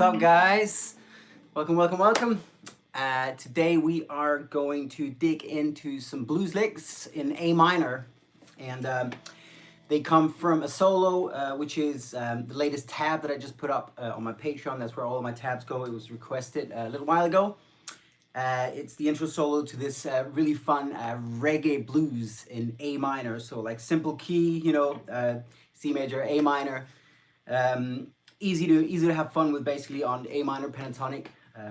up, guys? Welcome. Today we are going to dig into some blues licks in A minor, and they come from a solo, which is the latest tab that I just put up on my Patreon. That's where all of my tabs go. It was requested a little while ago. It's the intro solo to this really fun Reggae Blues in A minor. So like simple key, C major, A minor. Easy to have fun with, basically on A minor pentatonic.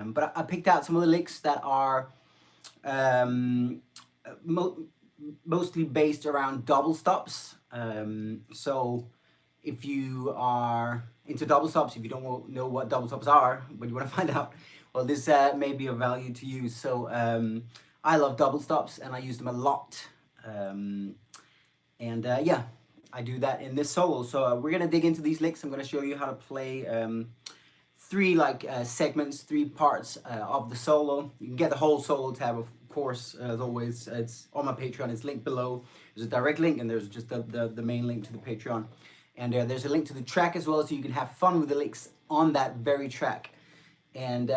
But I picked out some of the licks that are mostly based around double stops. So if you are into double stops, if you don't know what double stops are, but you want to find out, well, this may be of value to you. So I love double stops and I use them a lot. Yeah, I do that in this solo. So we're gonna dig into these licks. I'm gonna show you how to play three segments, three parts of the solo. You can get the whole solo tab, of course, as always. It's on my Patreon. It's linked below. There's a direct link and there's just the main link to the Patreon. And there's a link to the track as well, so you can have fun with the licks on that very track. And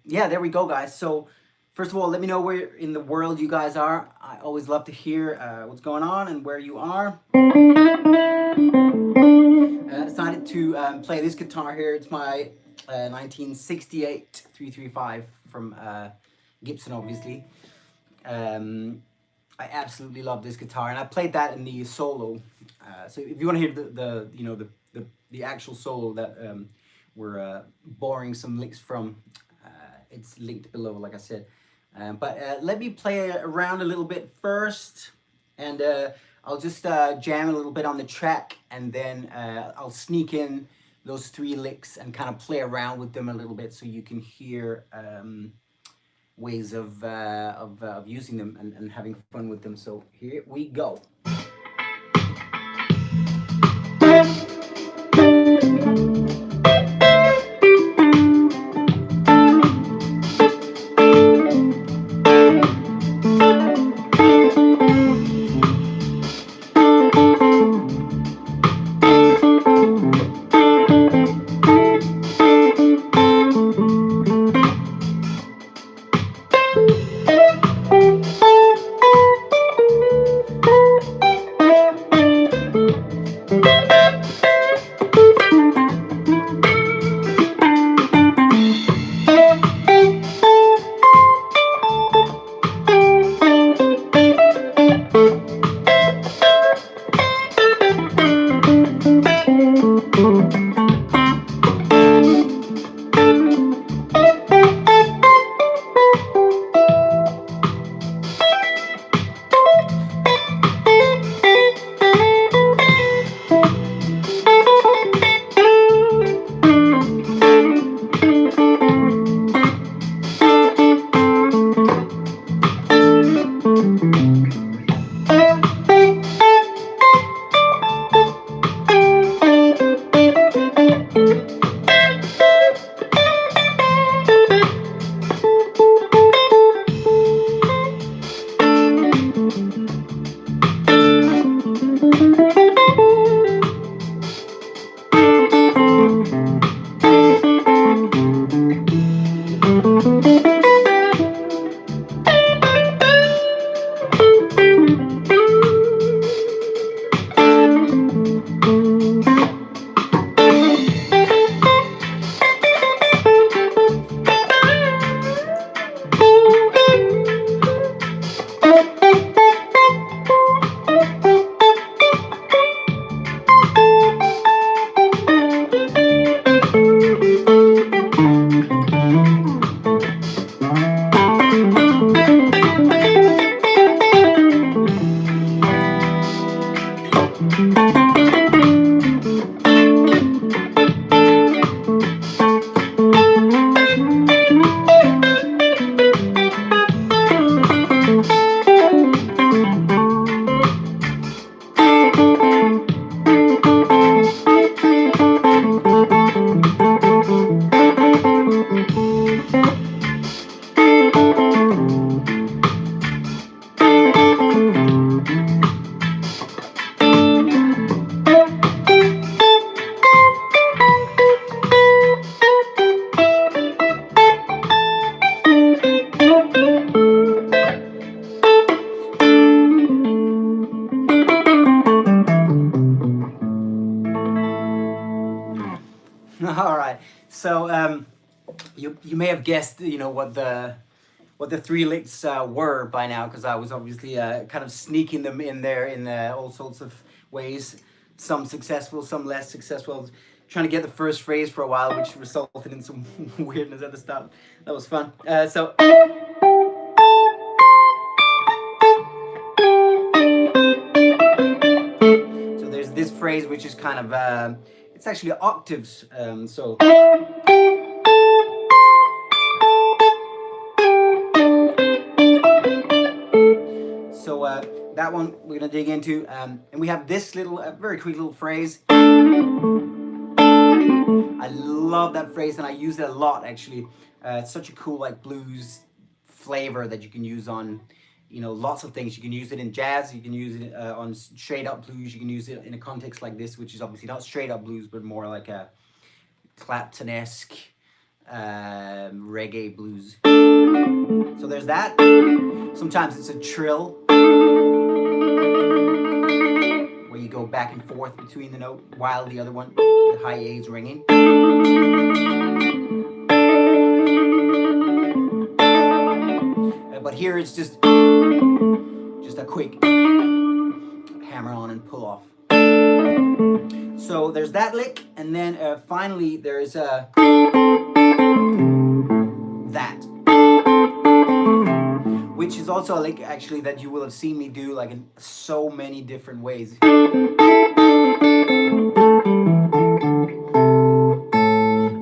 yeah, there we go, guys. So first of all, let me know where in the world you guys are. I always love to hear what's going on and where you are. I decided to play this guitar here. It's my 1968 335 from Gibson, obviously. I absolutely love this guitar, and I played that in the solo. So if you want to hear the actual solo that we're borrowing some licks from, it's linked below, like I said. But let me play around a little bit first, and I'll just jam a little bit on the track, and then I'll sneak in those three licks and kind of play around with them a little bit so you can hear ways of using them and having fun with them. So here we go. All right. So you may have guessed, you know, what the three licks were by now, because I was obviously kind of sneaking them in there in all sorts of ways. Some successful, some less successful. I was trying to get the first phrase for a while, which resulted in some weirdness at the start. That was fun. So there's this phrase which is kind of it's actually octaves. So that one we're gonna dig into, and we have this little, very quick little phrase. I love that phrase, and I use it a lot actually. It's such a cool like blues flavor that you can use on, you know, lots of things. You can use it in jazz. You can use it on straight up blues. You can use it in a context like this, which is obviously not straight up blues, but more like a Clapton-esque reggae blues. So there's that. Sometimes it's a trill, where you go back and forth between the note while the other one, the high A, is ringing. But here it's just a quick hammer on and pull off. So there's that lick, and then finally there's that, which is also a lick actually that you will have seen me do like in so many different ways. I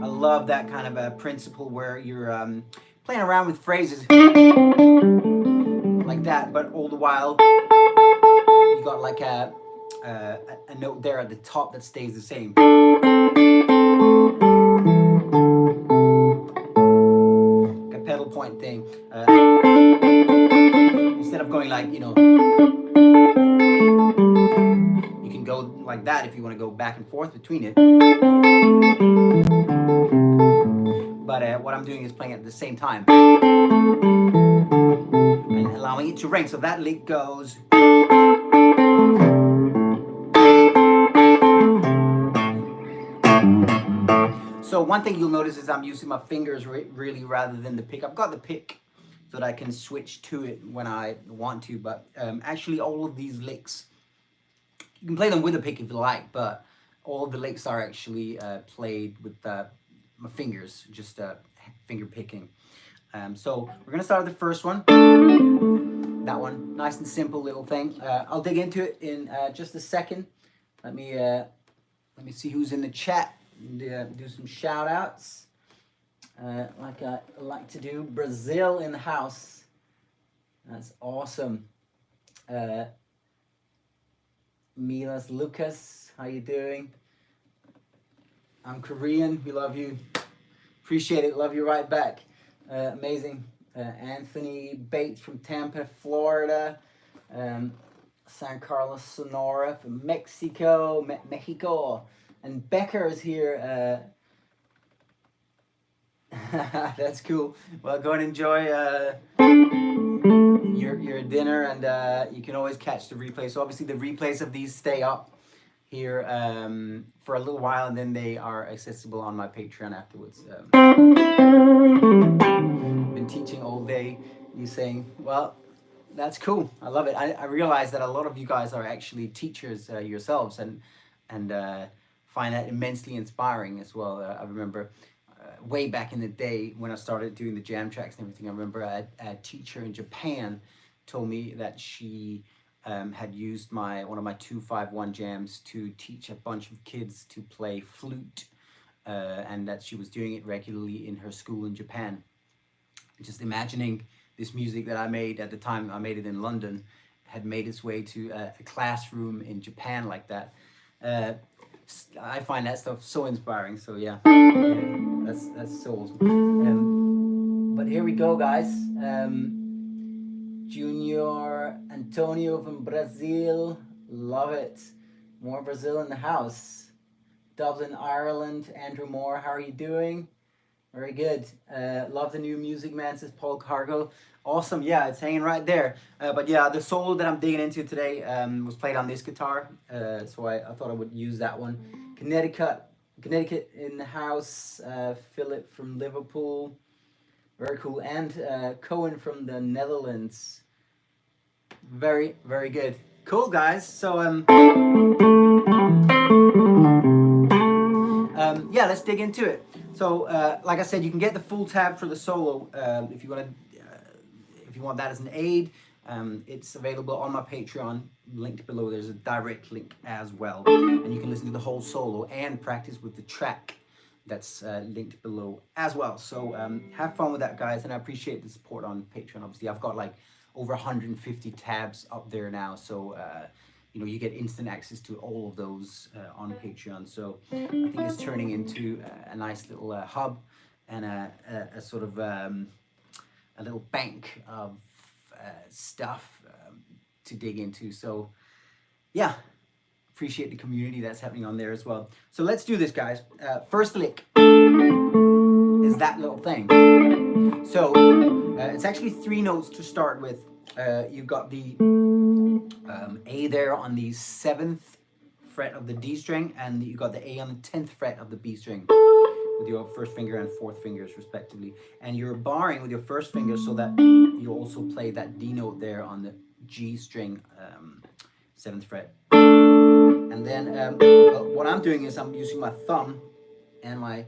love that kind of a principle where you're playing around with phrases like that, but all the while you got like a note there at the top that stays the same. Like a pedal point thing. Instead of going like, you know, you can go like that if you want to go back and forth between it. But what I'm doing is playing at the same time and allowing it to ring. So that lick goes. So one thing you'll notice is I'm using my fingers really rather than the pick. I've got the pick so that I can switch to it when I want to, but actually all of these licks, you can play them with a pick if you like, but all of the licks are actually played with my fingers, just finger picking. So we're gonna start with the first one. That one, nice and simple little thing. I'll dig into it in just a second. Let me see who's in the chat and do some shout outs. Like I like to do. Brazil in the house. That's awesome. Milas Lucas, how you doing? I'm Korean. We love you. Appreciate it. Love you right back. Amazing. Anthony Bates from Tampa, Florida. San Carlos, Sonora from Mexico. Mexico. And Becker is here. That's cool. Well, go and enjoy your dinner, and you can always catch the replay. So obviously the replays of these stay up here for a little while, and then they are accessible on my Patreon afterwards. Been teaching all day. You saying, well, that's cool. I love it. I realize that a lot of you guys are actually teachers yourselves, and find that immensely inspiring as well. I remember way back in the day when I started doing the jam tracks and everything, I remember a teacher in Japan told me that she had used one of my 251 jams to teach a bunch of kids to play flute, and that she was doing it regularly in her school in Japan. Just imagining this music that I made at the time, I made it in London, had made its way to a classroom in Japan like that. I find that stuff so inspiring. So yeah, that's so awesome. But here we go, guys. Junior Antonio from Brazil, love it. More Brazil in the house. Dublin, Ireland, Andrew Moore, how are you doing? Very good. Love the new music, man, says Paul Cargo. Awesome, yeah, it's hanging right there. But yeah, the solo that I'm digging into today was played on this guitar, so I thought I would use that one. Connecticut, Connecticut in the house. Philip from Liverpool. Very cool. And Cohen from the Netherlands. Very, very good. Cool, guys. So, yeah, let's dig into it. So, like I said, you can get the full tab for the solo if you want to. If you want that as an aid, it's available on my Patreon. Linked below. There's a direct link as well, and you can listen to the whole solo and practice with the track that's linked below as well. So have fun with that, guys, and I appreciate the support on Patreon. Obviously, I've got like over 150 tabs up there now, so you know, you get instant access to all of those on Patreon. So I think it's turning into a nice little hub and a sort of a little bank of stuff to dig into. So yeah, appreciate the community that's happening on there as well. So let's do this, guys. First lick is that little thing. So it's actually 3 notes to start with. You've got the A there on the 7th fret of the D string, and you got the A on the 10th fret of the B string with your first finger and 4th fingers respectively. And you're barring with your first finger so that you also play that D note there on the G string, 7th fret. And then what I'm doing is I'm using my thumb and my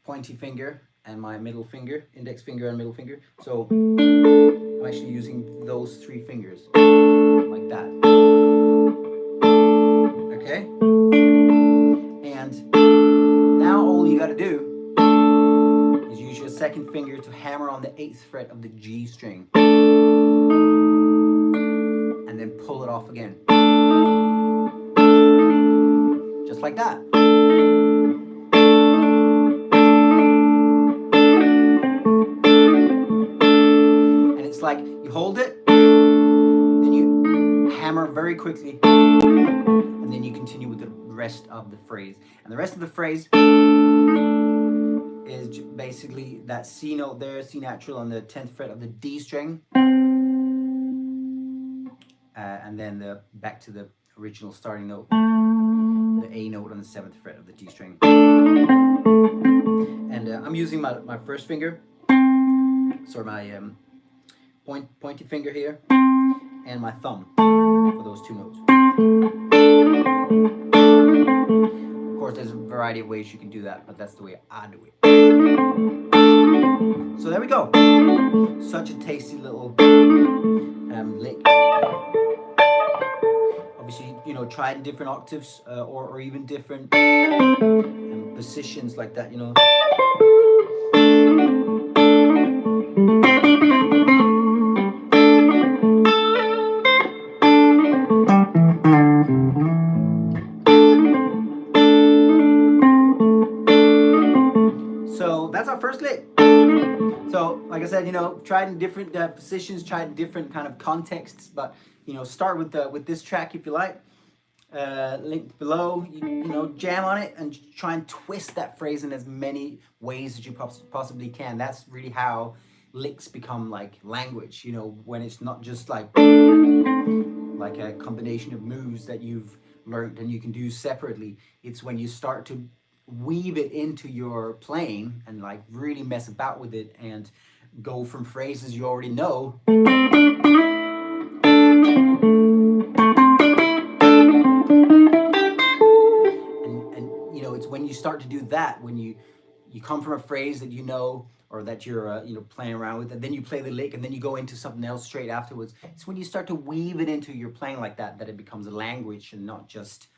pointy finger and my middle finger, index finger and middle finger. So I'm actually using those 3 fingers like that. Okay? And now all you gotta do is use your 2nd finger to hammer on the 8th fret of the G string. And then pull it off again. Just like that. Like you hold it, then you hammer very quickly, and then you continue with the rest of the phrase. And the rest of the phrase is basically that C note there, C natural on the 10th fret of the D string, and then back to the original starting note, the A note on the 7th fret of the D string. And I'm using my first finger, sorry, my pointy finger here, and my thumb for those 2 notes. Of course, there's a variety of ways you can do that, but that's the way I do it. So there we go. Such a tasty little lick. Obviously, you know, try it in different octaves or even different positions like that, you know. So that's our first lick. So like I said, you know, try it in different positions, try it in different kind of contexts, but you know, start with this track if you like. Link below, you know, jam on it and try and twist that phrase in as many ways as you possibly can. That's really how licks become like language, you know, when it's not just like a combination of moves that you've learned and you can do separately. It's when you start to weave it into your playing and like really mess about with it and go from phrases you already know and you know, it's when you start to do that, when you come from a phrase that you know or that you're you know, playing around with, and then you play the lick and then you go into something else straight afterwards. It's when you start to weave it into your playing like that that it becomes a language and not just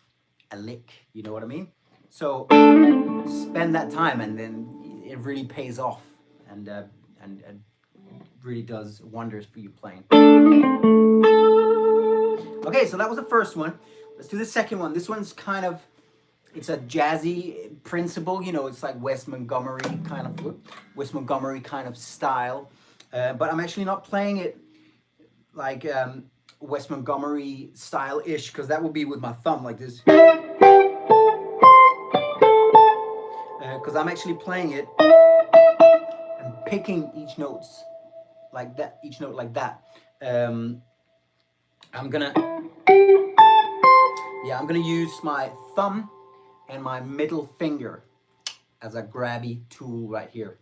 a lick, you know what I mean? So spend that time and then it really pays off and really does wonders for you playing. Okay, so that was the first one. Let's do the second one. This one's kind of, it's a jazzy principle, you know, it's like Wes Montgomery kind of style. But I'm actually not playing it like Wes Montgomery style-ish, because that would be with my thumb like this. Because I'm actually playing it and picking each note like that. I'm gonna Yeah, I'm gonna use my thumb and my middle finger as a grabby tool right here.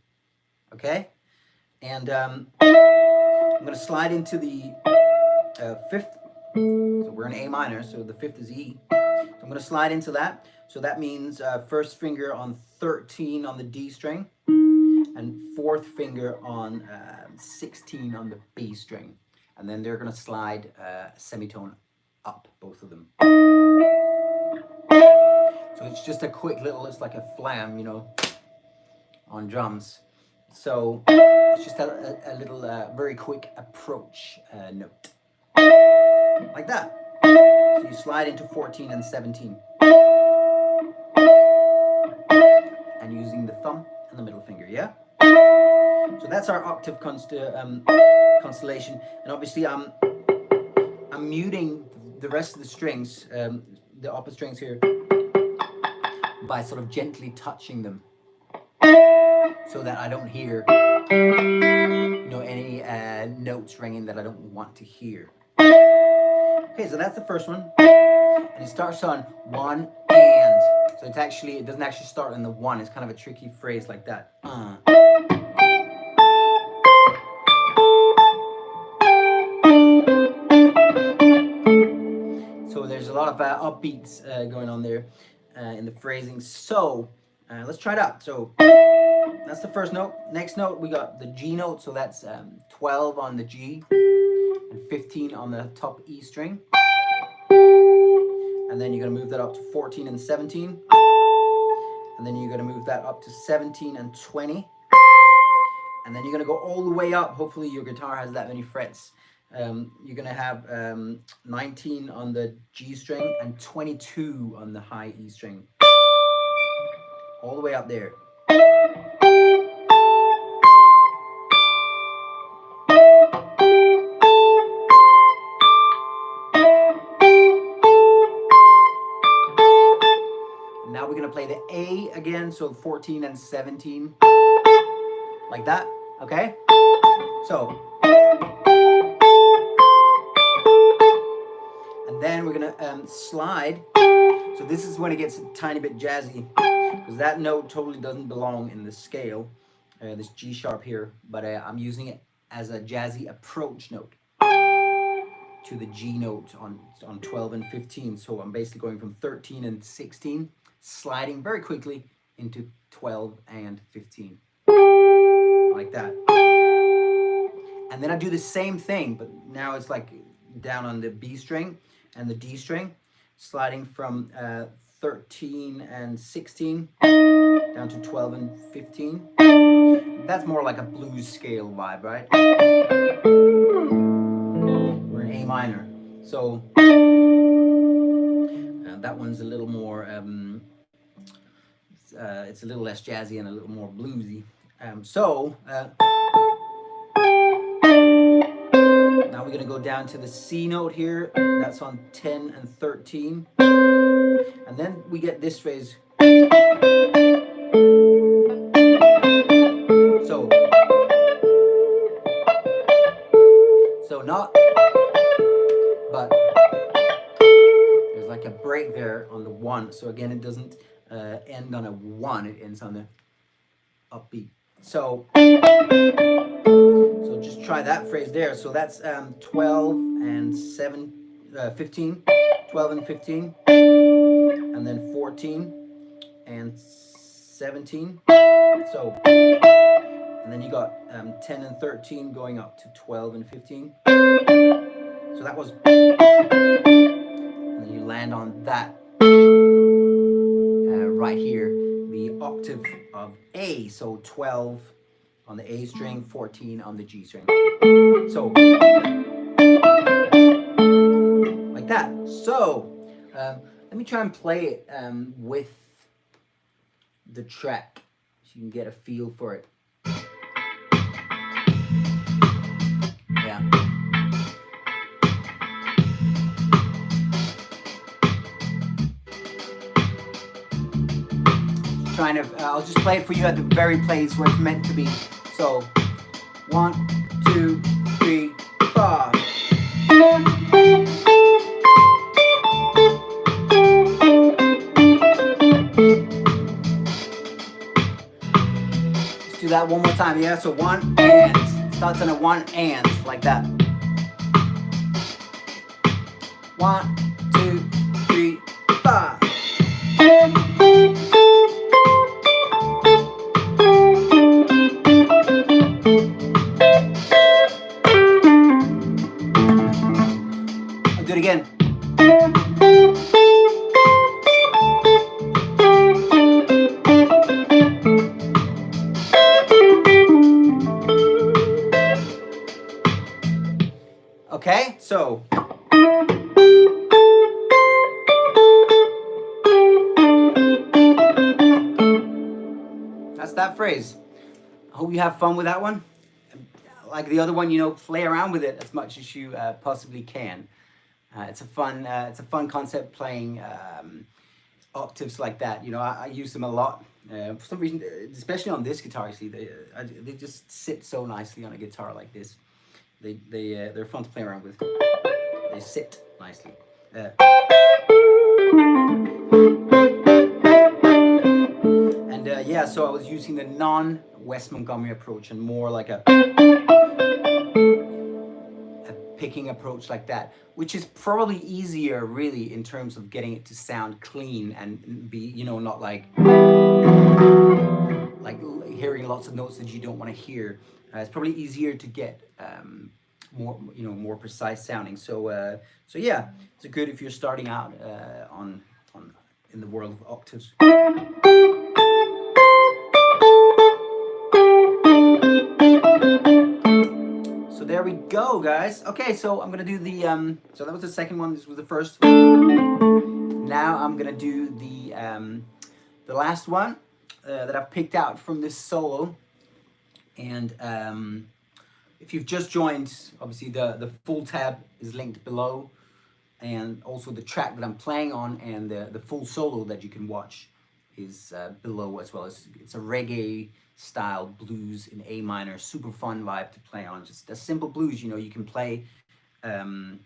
Okay, and I'm gonna slide into the fifth. So we're in A minor, so the fifth is E. So I'm gonna slide into that. So that means first finger on 13 on the D string, and fourth finger on 16 on the B string. And then they're gonna slide semitone up, both of them. So it's just a quick little, it's like a flam, you know, on drums. So it's just a little very quick approach note. Like that. So you slide into 14 and 17. And using the thumb and the middle finger, yeah? So that's our octave constellation. And obviously I'm muting the rest of the strings, the upper strings here, by sort of gently touching them, so that I don't hear, you know, any notes ringing that I don't want to hear. Okay, so that's the first one, and it starts on 1 and. So it's actually, it doesn't actually start in the 1. It's kind of a tricky phrase like that. So there's a lot of upbeats going on there in the phrasing. So let's try it out. So that's the first note. Next note, we got the G note. So that's 12 on the G and 15 on the top E string. And then you're going to move that up to 14 and 17. And then you're going to move that up to 17 and 20. And then you're going to go all the way up. Hopefully your guitar has that many frets. You're going to have 19 on the G string and 22 on the high E string. All the way up there. Now we're going to play the A again, so 14 and 17, like that, okay? So, and then we're going to slide. So this is when it gets a tiny bit jazzy, because that note totally doesn't belong in the scale, this G sharp here, but I'm using it as a jazzy approach note to the G note on 12 and 15. So I'm basically going from 13 and 16, sliding very quickly into 12 and 15, like that. And then I do the same thing, but now it's like down on the B string and the D string, sliding from 13 and 16 down to 12 and 15. That's more like a blues scale vibe, right? We're in A minor. So that one's a little more, it's a little less jazzy and a little more bluesy. Now we're going to go down to the C note here. That's on 10 and 13. And then we get this phrase. So not, but there's like a break there on the 1. So again, it doesn't end on a 1. It ends on the upbeat. So just try that phrase there. So that's 12 and 15, 12 and 15, and then 14 and 17. So, and then you got 10 and 13 going up to 12 and 15. So that was, and then you land on that right here, the octave of A. So 12 on the A string, 14 on the G string. So, like that. So, let me try and play it with the track so you can get a feel for it. Yeah. Trying to, I'll just play it for you at the very place where it's meant to be. So, 1, 2, 3, 4. that one more time, yeah? So 1 and. Starts on a 1 and, like that. 1, 2, 3, 4. I'll do it again. Okay, so that's that phrase. I hope you have fun with that one. Like the other one, you know, play around with it as much as you possibly can. It's a fun concept playing octaves like that. You know, I use them a lot. For some reason, especially on this guitar, you see, they just sit so nicely on a guitar like this. They're fun to play around with. They sit nicely. And yeah, so I was using the non-West Montgomery approach and more like a picking approach like that, which is probably easier really in terms of getting it to sound clean and be, you know, not like hearing lots of notes that you don't want to hear. It's probably easier to get more, you know, more precise sounding. So so yeah, it's good if you're starting out on in the world of octaves. So there we go, guys. Okay, so I'm gonna do the so that was the second one. This was the first. Now I'm gonna do the last one that I've picked out from this solo. And if you've just joined, obviously the full tab is linked below, and also the track that I'm playing on and the full solo that you can watch is below as well. It's a reggae style blues in A minor, super fun vibe to play on. Just a simple blues, you know, you can play the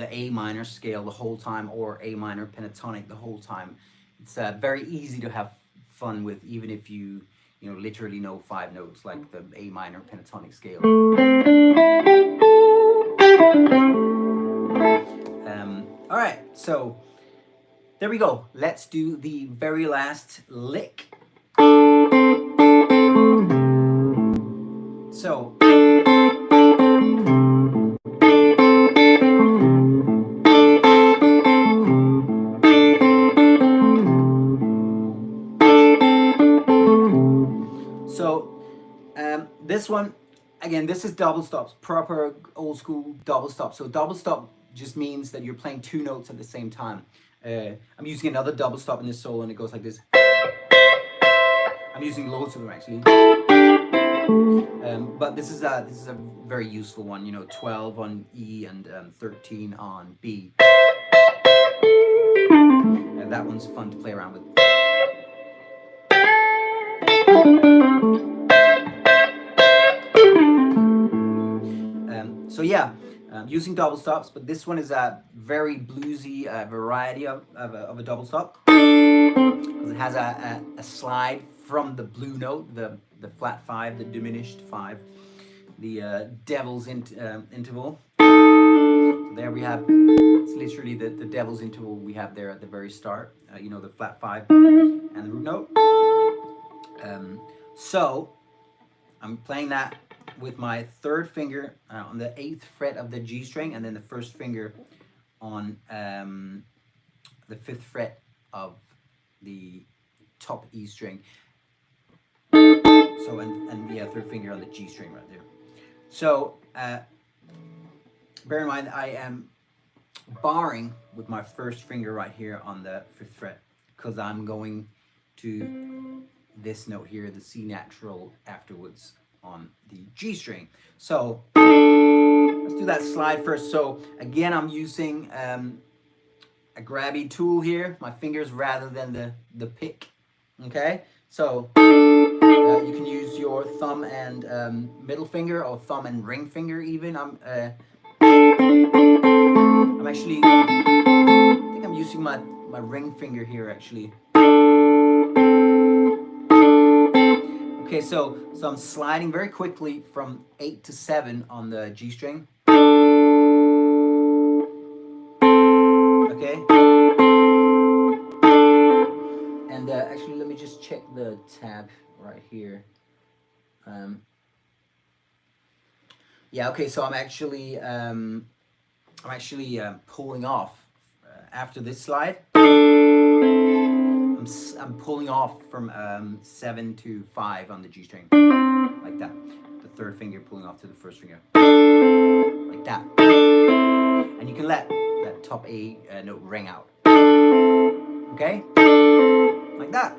A minor scale the whole time or A minor pentatonic the whole time. It's very easy to have fun with, even if you know, literally know 5 notes like the A minor pentatonic scale. All right, so there we go. Let's do the very last lick. So this one, again, this is double stops, proper old school double stop. So double stop just means that you're playing 2 notes at the same time. I'm using another double stop in this solo, and it goes like this. I'm using loads of them actually, but this is a very useful one. You know, 12 on E and 13 on B. That one's fun to play around with. So yeah, using double stops, but this one is a very bluesy variety of a double stop, because it has a slide from the blue note, the flat 5, the diminished 5, the devil's interval. So there we have, it's literally the devil's interval we have there at the very start, you know, the flat 5 and the root note. So I'm playing that with my 3rd finger on the 8th fret of the G string, and then the 1st finger on the 5th fret of the top E string. So and yeah, 3rd finger on the G string right there. So bear in mind I am barring with my 1st finger right here on the 5th fret, because I'm going to this note here, the C natural, afterwards on the G string. So let's do that slide first. So again, I'm using a grabby tool here, my fingers rather than the pick. Okay, so you can use your thumb and middle finger, or thumb and ring finger even. I'm actually, I think I'm using my ring finger here actually. Okay, so I'm sliding very quickly from 8 to 7 on the G string. Okay. And actually, let me just check the tab right here. Yeah. Okay. So I'm actually pulling off after this slide. I'm pulling off from 7 to 5 on the G string, like that. The third finger pulling off to the first finger, like that. And you can let that top A note ring out. Okay, like that.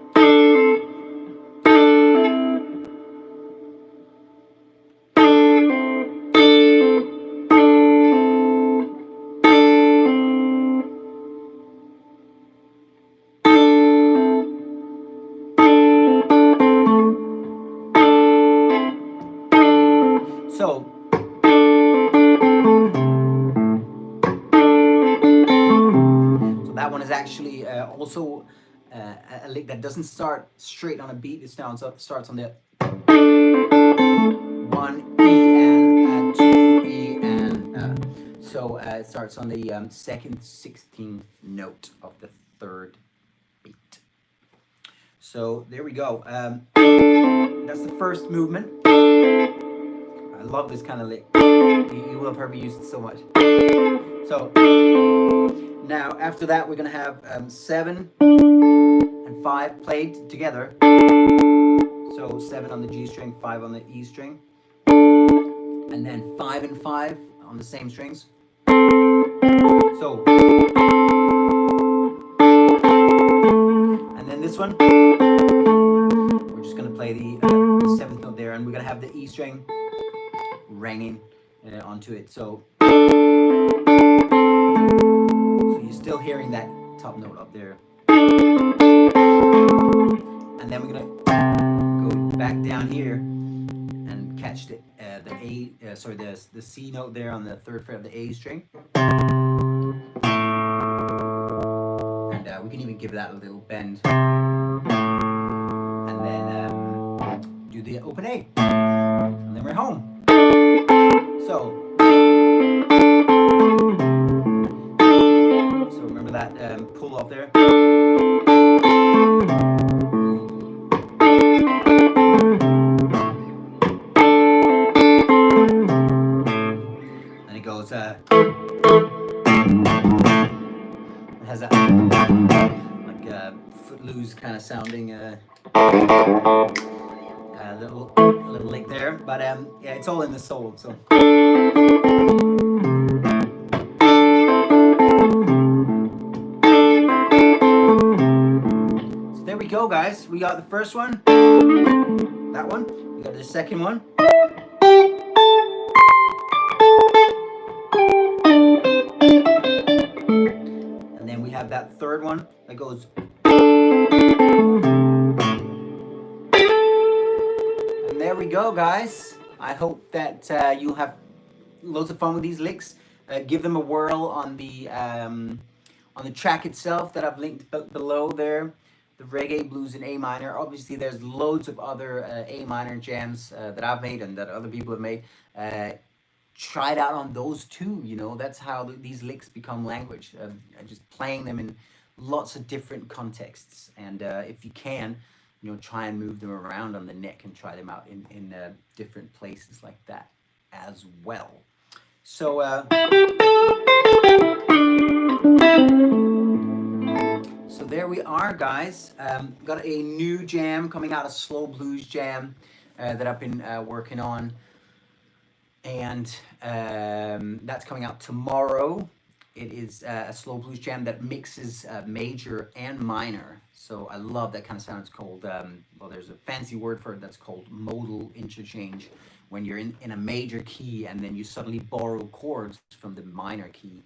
So that one is actually also a lick that doesn't start straight on a beat. It starts on the 1 E and 2 E and so it starts on the second 16th note of the third beat. So there we go. That's the first movement. I love this kind of lick. You will have heard me use it so much. So now after that we're gonna have 7 and 5 played together. So 7 on the G string, 5 on the E string, and then 5 and 5 on the same strings. So, and then this one, we're just gonna play the 7th note there, and we're gonna have the E string ringing onto it. So you're still hearing that top note up there. And then we're gonna go back down here and catch the the C note there on the 3rd fret of the A string. And we can even give that a little bend. And then do the open A. And then we're home. So remember that pull off there. And it goes it has that like footloose kind of sounding little lick there, but yeah, it's all in the soul. So there we go, guys. We got the first one, that one. We got the second one. And then we have that third one that goes. And there we go, guys. I hope that you'll have loads of fun with these licks. Give them a whirl on the track itself that I've linked below there. The Reggae Blues in A minor. Obviously, there's loads of other A minor jams that I've made and that other people have made. Try it out on those too. You know, that's how these licks become language. Just playing them in lots of different contexts, and if you can, you know, try and move them around on the neck and try them out in different places like that as well. So so there we are, guys. Got a new jam coming out, a slow blues jam that I've been working on, and that's coming out tomorrow. It is a slow blues jam that mixes major and minor. So I love that kind of sound. It's called, well, there's a fancy word for it that's called modal interchange, when you're in a major key and then you suddenly borrow chords from the minor key.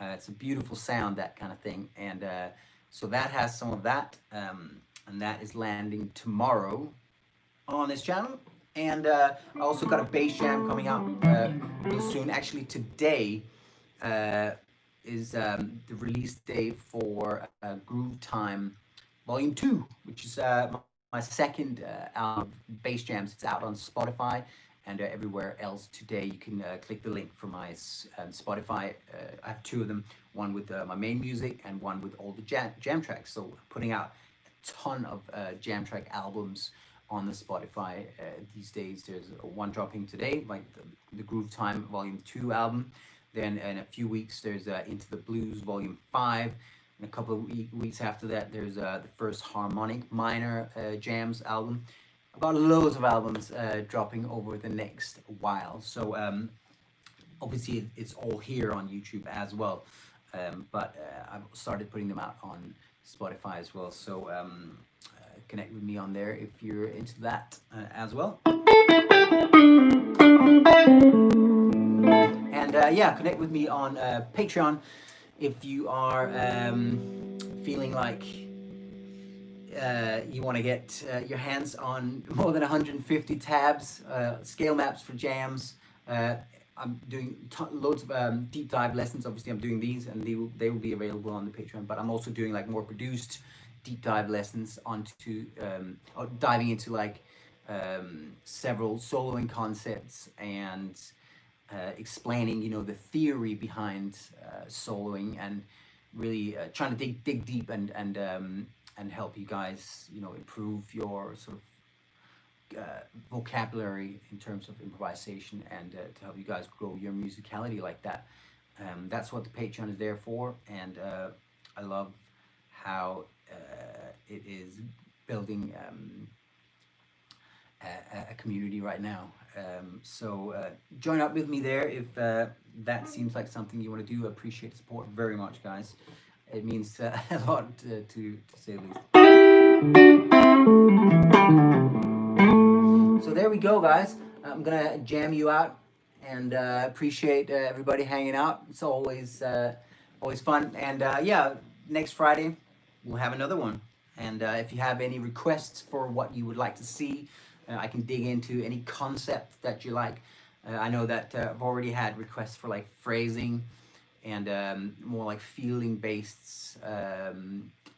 It's a beautiful sound, that kind of thing. And so that has some of that, and that is landing tomorrow on this channel. And I also got a bass jam coming out real soon. Actually, today is the release day for Groove Time Volume 2, which is my second album, Bass Jams. It's out on Spotify and everywhere else today. You can click the link for my Spotify. I have two of them, one with my main music and one with all the jam tracks. So putting out a ton of jam track albums on the Spotify these days. There's one dropping today, like the Groove Time Volume 2 album. Then in a few weeks, there's Into the Blues Volume 5. In a couple of weeks after that, there's the first Harmonic Minor Jams album. I've got loads of albums dropping over the next while. So obviously it's all here on YouTube as well. But I've started putting them out on Spotify as well. So connect with me on there if you're into that as well. And yeah, connect with me on Patreon if you are feeling like you want to get your hands on more than 150 tabs, scale maps for jams. I'm doing loads of deep dive lessons. Obviously, I'm doing these, and they will be available on the Patreon. But I'm also doing like more produced deep dive lessons onto diving into like several soloing concepts and explaining, you know, the theory behind soloing, and really trying to dig deep and help you guys, you know, improve your sort of vocabulary in terms of improvisation, and to help you guys grow your musicality like that. That's what the Patreon is there for, and I love how it is building a community right now. So join up with me there if that seems like something you want to do. I appreciate the support very much, guys. It means a lot to say the least. So there we go, guys. I'm gonna jam you out, and appreciate everybody hanging out. It's always fun. And yeah, next Friday we'll have another one. And if you have any requests for what you would like to see, I can dig into any concept that you like. I know that I've already had requests for like phrasing and more like feeling based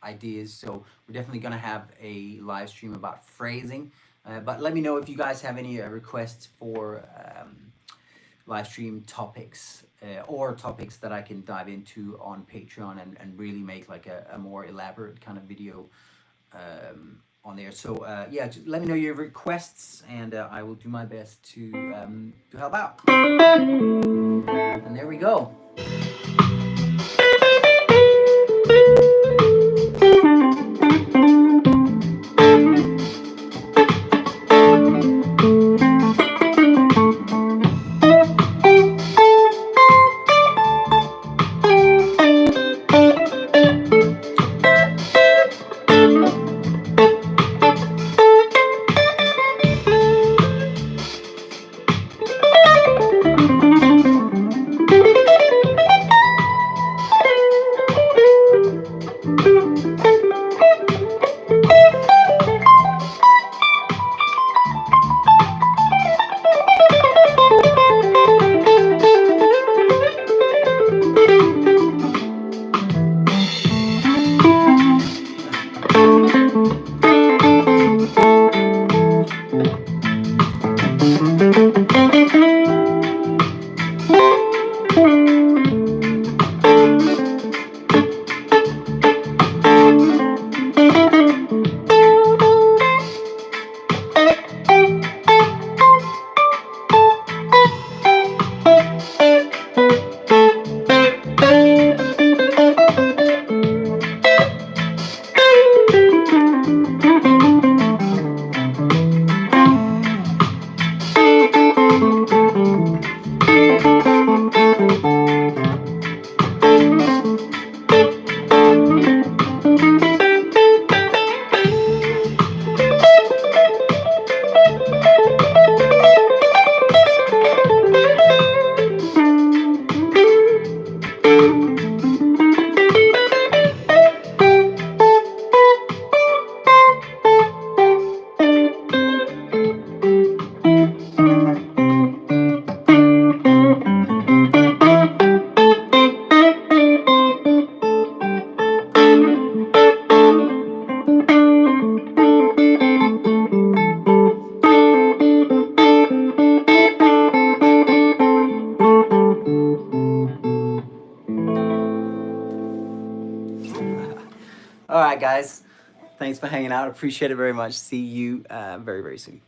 ideas. So we're definitely gonna have a live stream about phrasing. But let me know if you guys have any requests for live stream topics or topics that I can dive into on Patreon and really make like a more elaborate kind of video on there. So yeah, just let me know your requests, and I will do my best to help out. And there we go. All right, guys. Thanks for hanging out. Appreciate it very much. See you very, very soon.